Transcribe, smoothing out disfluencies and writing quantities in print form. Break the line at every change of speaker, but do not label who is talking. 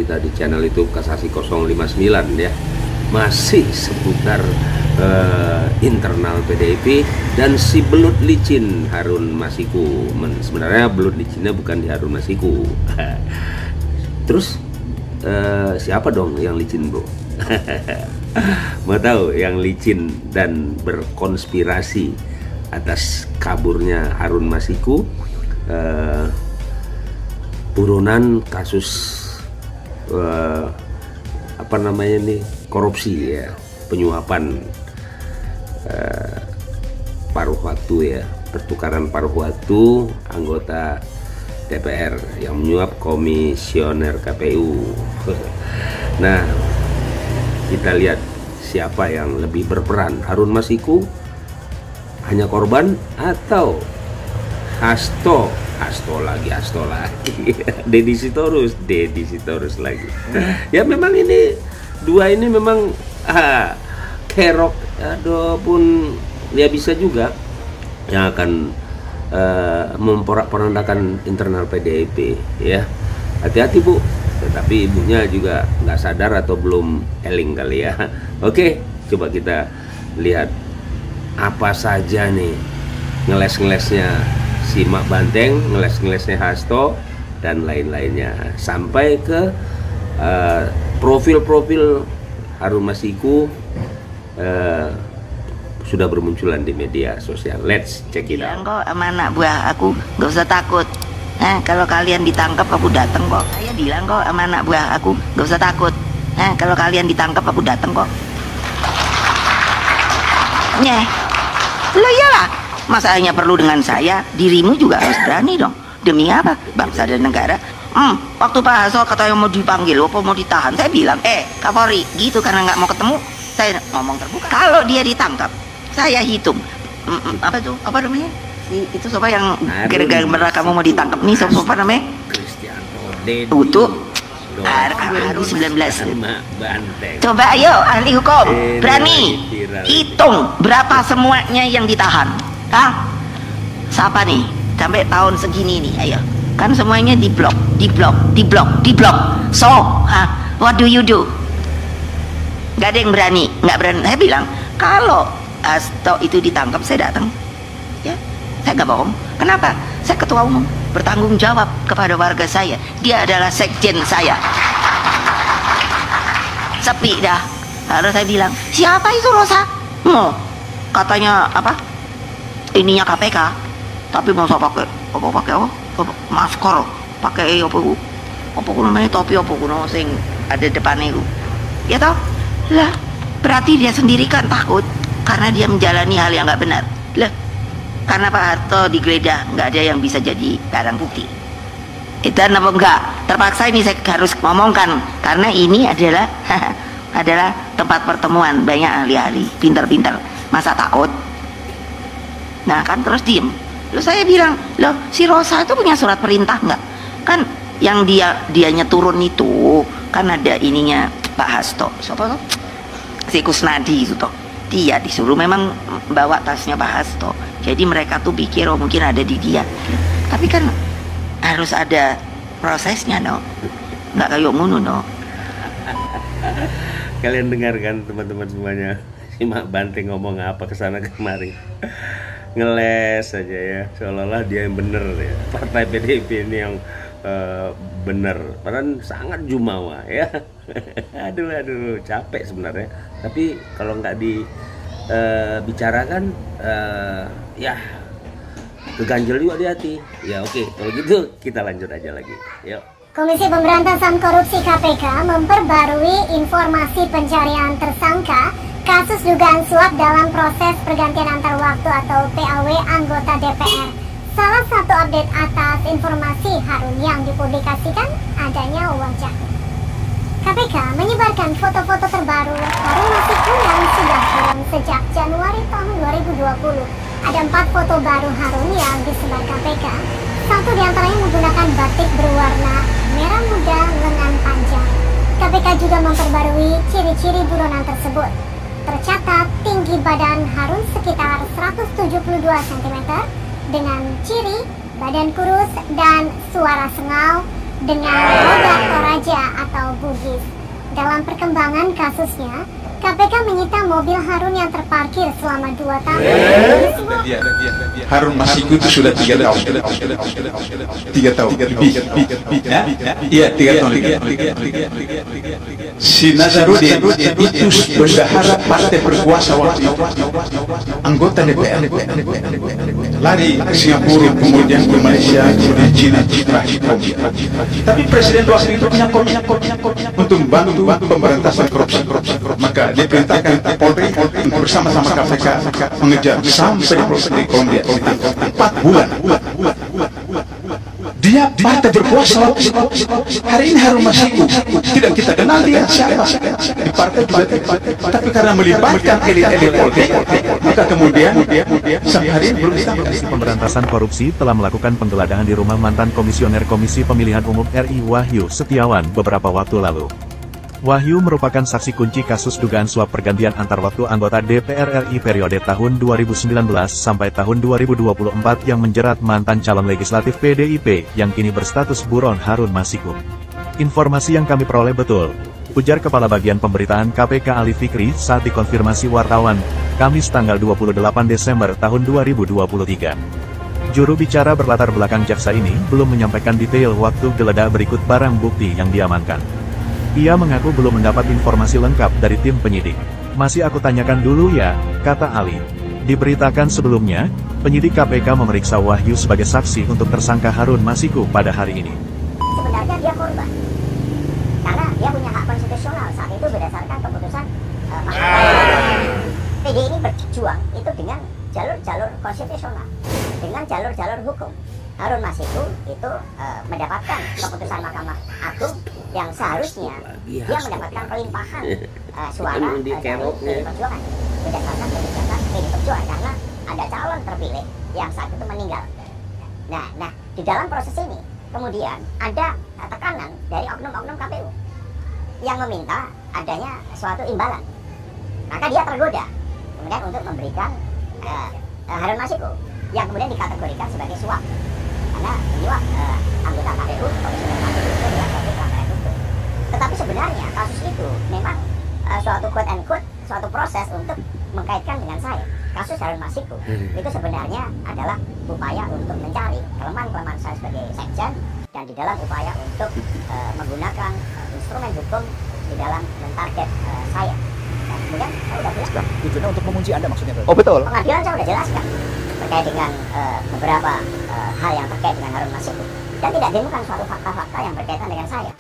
kita di channel YouTube Kasasi 059 ya. Masih seputar internal PDIP dan si belut licin Harun Masiku. Sebenarnya belut licinnya bukan di Harun Masiku. Terus siapa dong yang licin, bro? Mau tahu yang licin dan berkonspirasi atas kaburnya Harun Masiku? Buronan kasus apa namanya nih, korupsi ya, penyuapan paruh waktu ya, pertukaran paruh waktu anggota DPR yang menyuap komisioner KPU. Nah, kita lihat siapa yang lebih berperan, Harun Masiku hanya korban atau Hasto lagi Deddy Sitorus lagi. Ya memang ini dua ini memang kerok pun ya bisa juga yang akan memporak-porandakan internal PDIP ya. Hati-hati Bu, tetapi ibunya juga nggak sadar atau belum eling kali ya. Oke, coba kita lihat apa saja nih ngeles-ngelesnya si Mak Banteng, ngeles-ngelesnya Hasto dan lain-lainnya, sampai ke profil-profil Harun Masiku sudah bermunculan di media sosial. Let's check it out.
Kok sama anak buah aku nggak usah takut. Kalau kalian ditangkap aku datang kok. Saya bilang kok sama anak buah aku nggak usah takut. Kalau kalian ditangkap aku datang kok. Lo iyalah, masa hanya perlu dengan saya, dirimu juga harus berani dong. Demi apa? Bangsa dan negara. Waktu Pak Hasto katanya mau dipanggil, apa mau ditahan, saya bilang, Kapolri, gitu karena nggak mau ketemu, saya ngomong terbuka. Kalau dia ditangkap, saya hitung. Apa tuh? Apa namanya? Itu siapa yang gara-gara kamu mau ditangkap nih? Siapa namanya? Utuh. 2019. Coba ayo ahli hukum, berani hitung berapa semuanya yang ditahan. Siapa nih sampai tahun segini nih? Ayo, kan semuanya diblok. So, what do you do? Gak ada yang berani, nggak berani. Saya bilang kalau Hasto itu ditangkap, saya datang. Ya, saya nggak bohong. Kenapa? Saya ketua umum, bertanggung jawab kepada warga saya. Dia adalah sekjen saya. Sepi dah. Lalu saya bilang, siapa itu Rosa? Katanya apa? Ininya KPK. Tapi mau pakai apa? Masker, pakai apa namanya, topi apa kuno sing ada depannya itu. Ya toh? Lah, berarti dia sendiri kan takut karena dia menjalani hal yang nggak benar. Lah, karena Pak Harto digeledah, nggak ada yang bisa jadi barang bukti. Itu apa enggak? Terpaksa ini saya harus ngomongkan karena ini adalah adalah tempat pertemuan banyak ahli-ahli pintar-pintar. Masa takut? Nah kan terus diem. Loh saya bilang, loh si Rosa itu punya surat perintah nggak? Kan yang dianya turun itu kan ada ininya Pak Hasto. Siapa tuh? Si Kusnadi itu toh. Dia disuruh memang bawa tasnya Pak Hasto. Jadi mereka tuh pikir oh mungkin ada di dia. Tapi kan harus ada prosesnya no. Nggak kayak ngono no.
Kalian dengarkan teman-teman semuanya, si Mak Banteng ngomong apa kesana kemari, ngeles saja ya, seolah-olah dia yang bener ya, partai PDIP ini yang bener, padahal sangat jumawa ya. aduh capek sebenarnya, tapi kalau nggak dibicarakan ya keganjel juga di hati ya. Oke, kalau gitu kita lanjut aja lagi, yuk.
Komisi Pemberantasan Korupsi KPK memperbarui informasi pencarian tersangka kasus dugaan suap dalam proses pergantian antar waktu atau PAW anggota DPR. Salah satu update atas informasi Harun yang dipublikasikan adanya wajah. KPK menyebarkan foto-foto terbaru Harun Masiku yang sudah turun sejak Januari tahun 2020. Ada 4 foto baru Harun yang disebar KPK. Satu diantaranya menggunakan batik berwarna merah muda lengan panjang. KPK juga memperbarui ciri-ciri buronan tersebut. Tercatat tinggi badan Harun sekitar 172 cm dengan ciri badan kurus dan suara sengal dengan roda Toraja atau Bugis. Dalam perkembangan kasusnya, KPK menyita mobil Harun yang terparkir selama 2 tahun.
Harun Masiku itu sudah 3 tahun. 3 tahun. Iya, 3 tahun. Si Nazarudin itu bendahara partai berkuasa waktu itu, anggota DPR, lari ke Singapura, kemudian ke Malaysia, kemudian China, tapi presiden waktu itu punya komitmen untuk membantu pemberantasan korupsi. Maka dia perintahkan Polri bersama-sama KPK mengejar sampai di Kolombia 4 bulan. Dia partai berkuasa. Hari ini Harun Masiku tidak kita kenal dia siapa di partai juga, tapi karena melibatkan elit-elit Polri, maka kemudian sampai hari ini belum ditangkap.
Pemberantasan Korupsi telah melakukan penggeledahan di rumah mantan Komisioner Komisi Pemilihan Umum RI Wahyu Setiawan beberapa waktu lalu. Wahyu merupakan saksi kunci kasus dugaan suap pergantian antar waktu anggota DPR RI periode tahun 2019 sampai tahun 2024 yang menjerat mantan calon legislatif PDIP yang kini berstatus buron Harun Masiku. Informasi yang kami peroleh betul, ujar Kepala Bagian Pemberitaan KPK Ali Fikri saat dikonfirmasi wartawan, Kamis tanggal 28 Desember tahun 2023. Juru bicara berlatar belakang jaksa ini belum menyampaikan detail waktu geledah berikut barang bukti yang diamankan. Ia mengaku belum mendapat informasi lengkap dari tim penyidik. Masih aku tanyakan dulu ya, kata Ali. Diberitakan sebelumnya, penyidik KPK memeriksa Wahyu sebagai saksi untuk tersangka Harun Masiku pada hari ini.
Sebenarnya dia korban, karena dia punya hak konstitusional saat itu berdasarkan keputusan PD ini berjuang itu dengan jalur-jalur konstitusional, dengan jalur-jalur hukum. Harun Masiku itu mendapatkan keputusan Mahkamah Agung yang seharusnya dia mendapatkan pelimpahan suara dari PD Perjuangan berdasarkan kebijakan PD Perjuangan karena ada calon terpilih yang saat itu meninggal. Nah di dalam proses ini kemudian ada tekanan dari oknum-oknum KPU yang meminta adanya suatu imbalan. Maka dia tergoda kemudian untuk memberikan Harun Masiku yang kemudian dikategorikan sebagai suap. Karena menyuap anggota KPU, komisioner KPU itu dengan suatu pelanggaran hukum. Tetapi sebenarnya kasus itu memang suatu quote and quote, suatu proses untuk mengkaitkan dengan saya. Kasus Harun Masiku itu sebenarnya adalah upaya untuk mencari kelemahan-kelemahan saya sebagai sekjen dan di dalam upaya untuk menggunakan instrumen hukum di dalam mentarget saya. Dan kemudian saya sudah jelaskan.
Tujuannya untuk mengunci Anda maksudnya?
Oh betul. Pengadilan saya sudah jelaskan terkait dengan beberapa hal yang terkait dengan Harun Masiku dan tidak ditemukan suatu fakta-fakta yang berkaitan dengan saya.